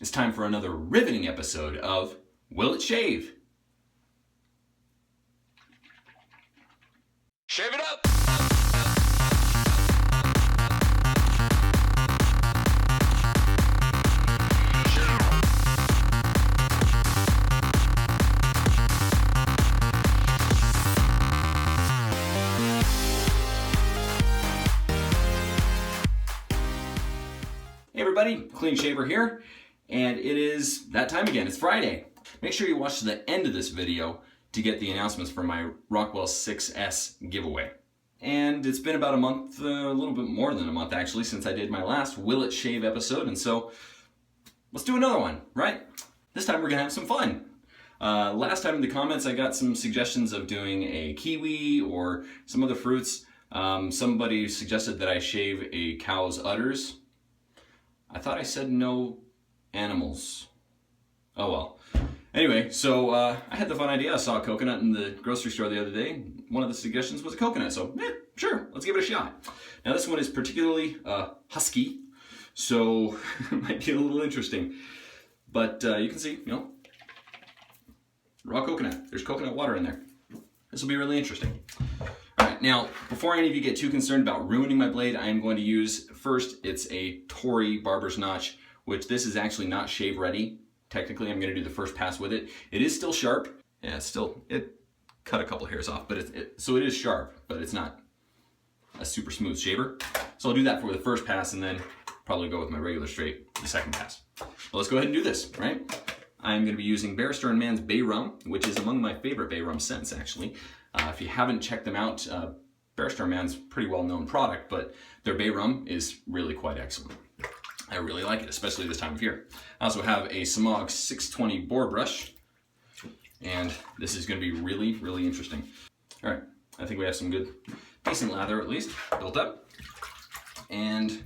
It's time for another riveting episode of Will It Shave? Shave it up! Hey everybody, Clean Shaver here, and it is that time again. It's Friday. Make sure you watch to the end of this video to get the announcements for my Rockwell 6S giveaway. And it's been about a month, a little bit more than a month actually, since I did my last Will It Shave episode, and so let's do another one, right? This time we're gonna have some fun. Last time in the comments I got some suggestions of doing a kiwi or some other fruits. Somebody suggested that I shave a cow's udders. I thought I said no animals. Oh well. Anyway, so I had the fun idea. I saw a coconut in the grocery store the other day. One of the suggestions was a coconut, so sure, let's give it a shot. Now this one is particularly husky, so it might be a little interesting. But you can see, raw coconut. There's coconut water in there. This will be really interesting. Now, before any of you get too concerned about ruining my blade, I am going to use, first, it's a Tory barber's notch, which this is actually not shave ready. Technically, I'm going to do the first pass with it. It is still sharp. Yeah, it cut a couple hairs off, but so it is sharp, but it's not a super smooth shaver. So I'll do that for the first pass and then probably go with my regular straight the second pass. Well, let's go ahead and do this, right? I'm going to be using Barrister & Mann's Bay Rum, which is among my favorite Bay Rum scents, actually. If you haven't checked them out, Barrister & Mann's a pretty well-known product, but their Bay Rum is really quite excellent. I really like it, especially this time of year. I also have a Samog 620 boar brush, and this is going to be really, really interesting. All right, I think we have some good, decent lather at least, built up. And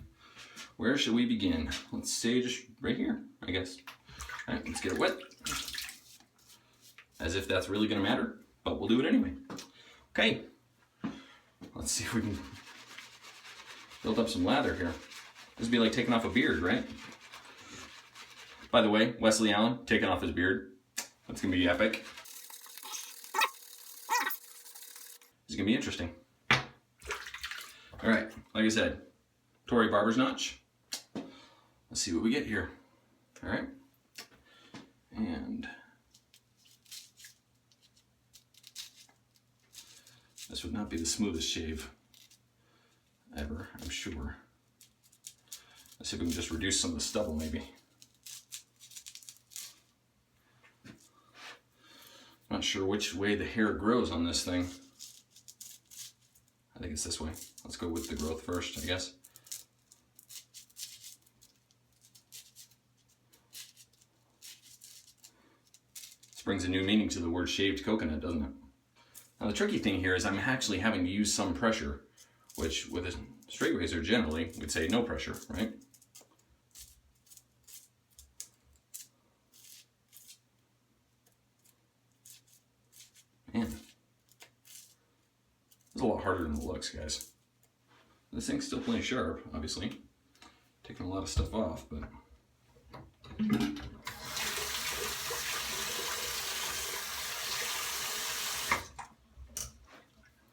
where should we begin? Let's say just right here, I guess. All right, let's get it wet. As if that's really going to matter, but we'll do it anyway. Okay, let's see if we can build up some lather here. This would be like taking off a beard, right? By the way, Wesley Allen taking off his beard. That's going to be epic. This is going to be interesting. All right, like I said, Tory barber's notch. Let's see what we get here. All right. And this would not be the smoothest shave ever, I'm sure. Let's see if we can just reduce some of the stubble, maybe. Not sure which way the hair grows on this thing. I think it's this way. Let's go with the growth first, I guess. This brings a new meaning to the word shaved coconut, doesn't it? Now the tricky thing here is I'm actually having to use some pressure, which with a straight razor generally we'd say no pressure, right? Man, it's a lot harder than it looks, guys. This thing's still plenty sharp, obviously. Taking a lot of stuff off, but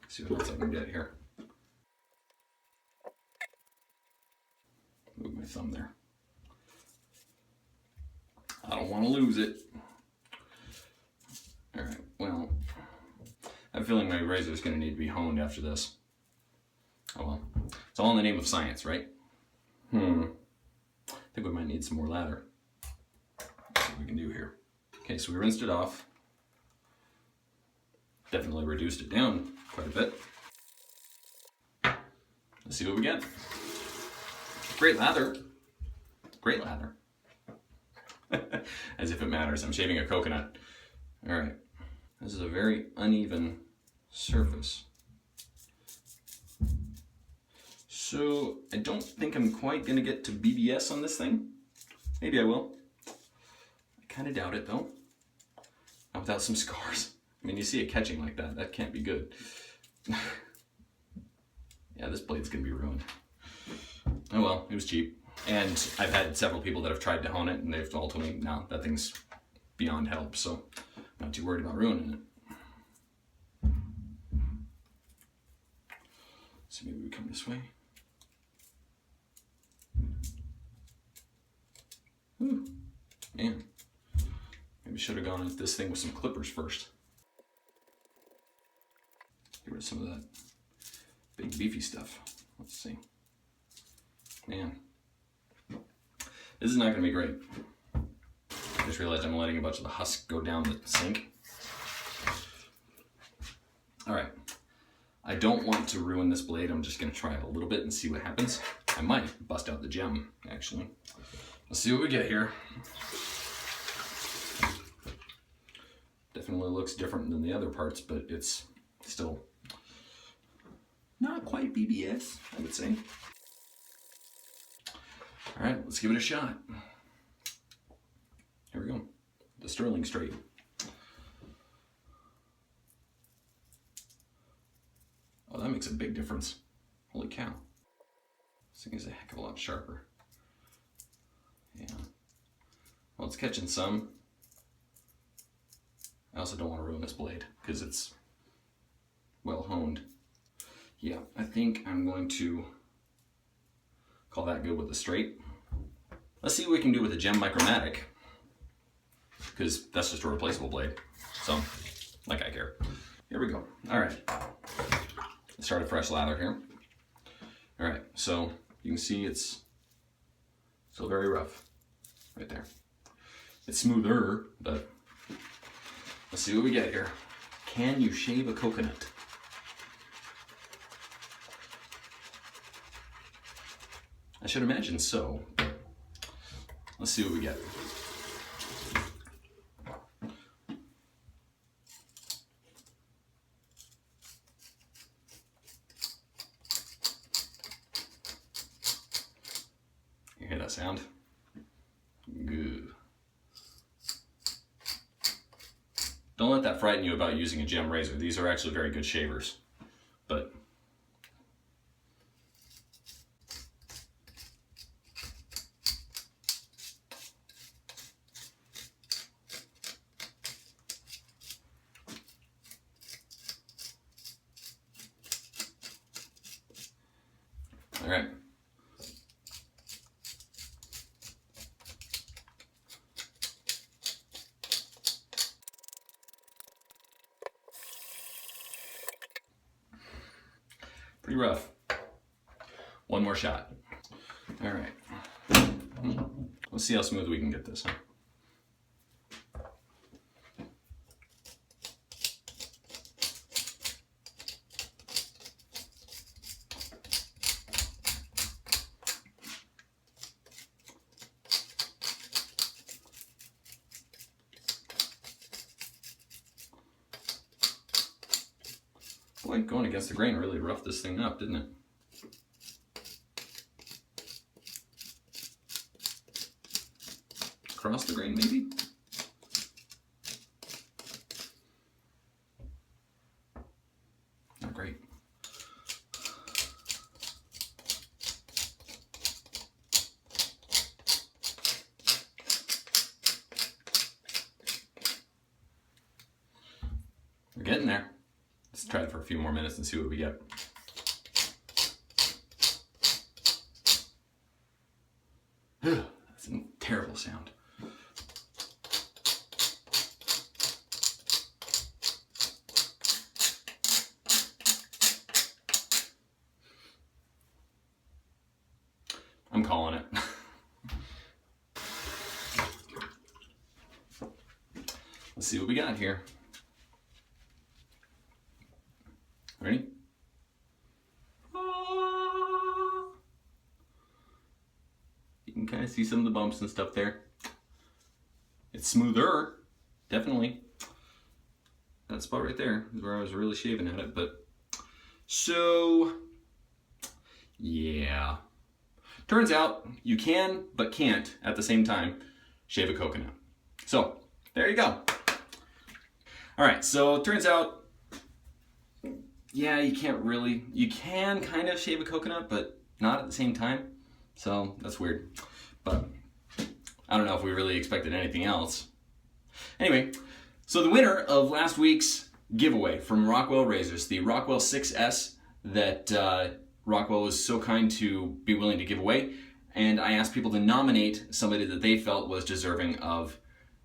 see what else I can get here. Move my thumb there. I don't want to lose it. All right, well, I have a feeling my razor is going to need to be honed after this. Oh well, it's all in the name of science, right? I think we might need some more lather. Let's see what we can do here. Okay, so we rinsed it off. Definitely reduced it down quite a bit. Let's see what we get. Great lather. Great lather. As if it matters. I'm shaving a coconut. All right. This is a very uneven surface. So I don't think I'm quite going to get to BBS on this thing. Maybe I will. I kind of doubt it though. Not without some scars. I mean, you see it catching like that. That can't be good. Yeah, this blade's going to be ruined. Oh well, it was cheap. And I've had several people that have tried to hone it, and they've all told me, no, that thing's beyond help, so I'm not too worried about ruining it. So maybe we come this way. Ooh, man. Maybe should have gone at this thing with some clippers first. Get rid of some of that big beefy stuff. Let's see. Man, this is not going to be great. I just realized I'm letting a bunch of the husk go down the sink. All right. I don't want to ruin this blade. I'm just going to try it a little bit and see what happens. I might bust out the gem, actually. Let's see what we get here. Definitely looks different than the other parts, but it's still not quite BBS, I would say. All right, let's give it a shot. Here we go. The sterling straight. Oh, that makes a big difference. Holy cow. This thing is a heck of a lot sharper. Yeah. Well, it's catching some. I also don't want to ruin this blade because it's well honed. Yeah, I think I'm going to call that good with the straight. Let's see what we can do with the Gem Micromatic, because that's just a replaceable blade. So, like I care. Here we go. All right. Let's start a fresh lather here. All right, so you can see it's still very rough right there. It's smoother, but let's see what we get here. Can you shave a coconut? I should imagine so. Let's see what we get. You hear that sound? Good. Don't let that frighten you about using a gem razor. These are actually very good shavers. But all right. Pretty rough. One more shot. All right. Let's see how smooth we can get this, huh? Boy, going against the grain really roughed this thing up, didn't it? Across the grain, maybe? Not great. We're getting there. Let's try it for a few more minutes and see what we get. That's a terrible sound. I'm calling it. Let's see what we got here. Ready? You can kind of see some of the bumps and stuff there. It's smoother, definitely. That spot right there is where I was really shaving at it, but so yeah. Turns out you can, but can't at the same time shave a coconut. So there you go. All right, so it turns out, yeah, you can't really, you can kind of shave a coconut, but not at the same time. So that's weird. But I don't know if we really expected anything else. Anyway, so the winner of last week's giveaway from Rockwell Razors, the Rockwell 6S that Rockwell was so kind to be willing to give away, and I asked people to nominate somebody that they felt was deserving of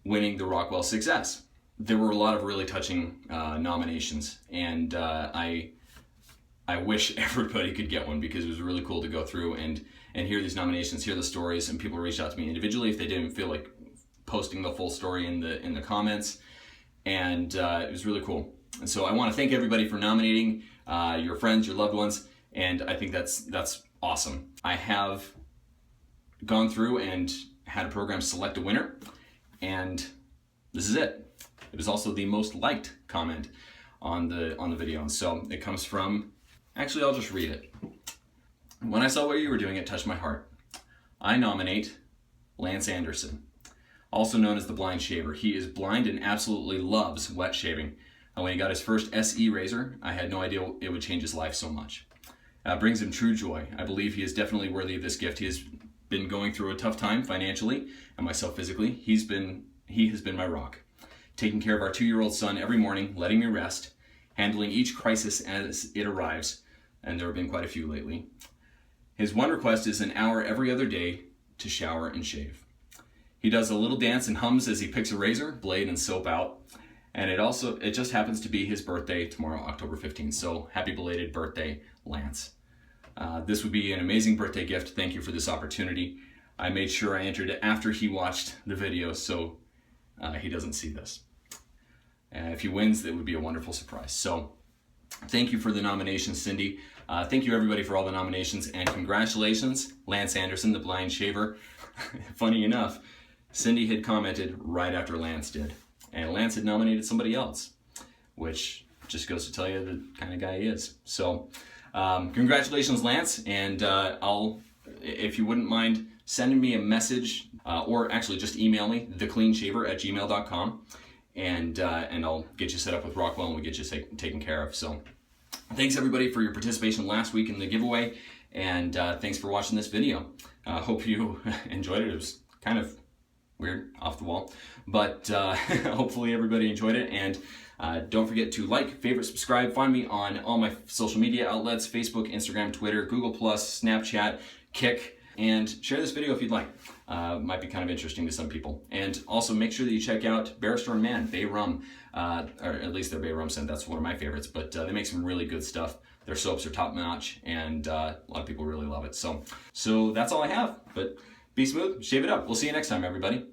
winning the Rockwell 6S. There were a lot of really touching nominations, and I wish everybody could get one because it was really cool to go through and hear these nominations, hear the stories, and people reached out to me individually if they didn't feel like posting the full story in the comments, and it was really cool. And so I want to thank everybody for nominating your friends, your loved ones, and I think that's awesome. I have gone through and had a program select a winner, and this is it. It was also the most liked comment on the video, and so it comes from, actually I'll just read it. When I saw what you were doing, it touched my heart. I nominate Lance Anderson, also known as the Blind Shaver. He is blind and absolutely loves wet shaving. When he got his first SE razor, I had no idea it would change his life so much. Brings him true joy. I believe he is definitely worthy of this gift. He has been going through a tough time financially and myself physically. He has been my rock. Taking care of our 2-year-old son every morning, letting me rest, handling each crisis as it arrives, and there have been quite a few lately. His one request is an hour every other day to shower and shave. He does a little dance and hums as he picks a razor, blade, and soap out. And it just happens to be his birthday tomorrow, October 15th. So happy belated birthday, Lance. This would be an amazing birthday gift. Thank you for this opportunity. I made sure I entered it after he watched the video so he doesn't see this. If he wins, it would be a wonderful surprise. So thank you for the nomination, Cindy. Thank you everybody for all the nominations, and congratulations, Lance Anderson, the Blind Shaver. Funny enough, Cindy had commented right after Lance did, and Lance had nominated somebody else, which just goes to tell you the kind of guy he is. So congratulations, Lance, and if you wouldn't mind sending me a message, or actually just email me, thecleanshaver@gmail.com, and I'll get you set up with Rockwell and we'll get you taken care of. So thanks everybody for your participation last week in the giveaway, and thanks for watching this video. Hope you enjoyed it. It was kind of weird, off the wall, but hopefully everybody enjoyed it. And don't forget to like, favorite, subscribe. Find me on all my social media outlets: Facebook, Instagram, Twitter, Google+, Snapchat, Kick, and share this video if you'd like. Might be kind of interesting to some people. And also make sure that you check out Barrister & Mann Bay Rum, or at least their Bay Rum scent. That's one of my favorites, but they make some really good stuff. Their soaps are top notch, and a lot of people really love it. So that's all I have, but be smooth, shave it up. We'll see you next time, everybody.